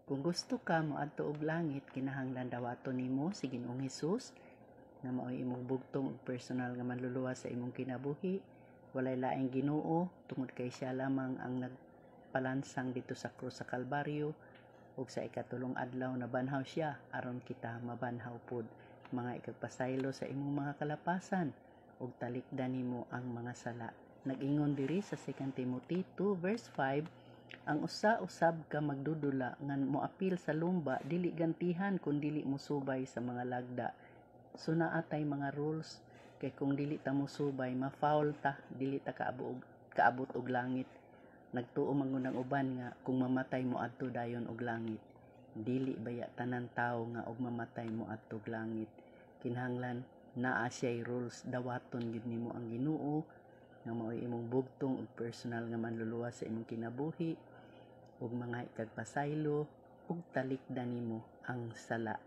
Kung gusto ka moadto og langit, kinahanglan dawaton nimo si Ginoong Hesus nga mao'y imong bugtong ug personal nga manluluwa sa imong kinabuhi. Walay laing Ginoo tungod kay siya lamang ang nagpalansang dito sa krus sa Kalbaryo, ug sa ikatulong adlaw nabanhaw siya aron kita mabanhaw pod. Mga ikagpasaylo sa imong mga kalapasan ug talikdan nimo ang mga sala. Nag-ingon diri sa 2 Timothy 2 verse 5, ang usa usab ka magdudula nga moapil sa lumba dili gantihan kun dili musubay sa mga lagda. So naatay mga rules kay kung dili ta musubay ma-foul ta, dili ta kaabot og langit. Nagtuo man ang uban nga kung mamatay mo adto dayon og langit. Dili baya tanan tawo nga og mamatay mo adto og langit. Kinahanglan naa siya'y rules, dawaton gid nimo ang Ginoo nga mao'y imong bugtong ug personal nga manluluwa sa imong kinabuhi ug mga ikagpasaylo ug talikdan nimo ang sala.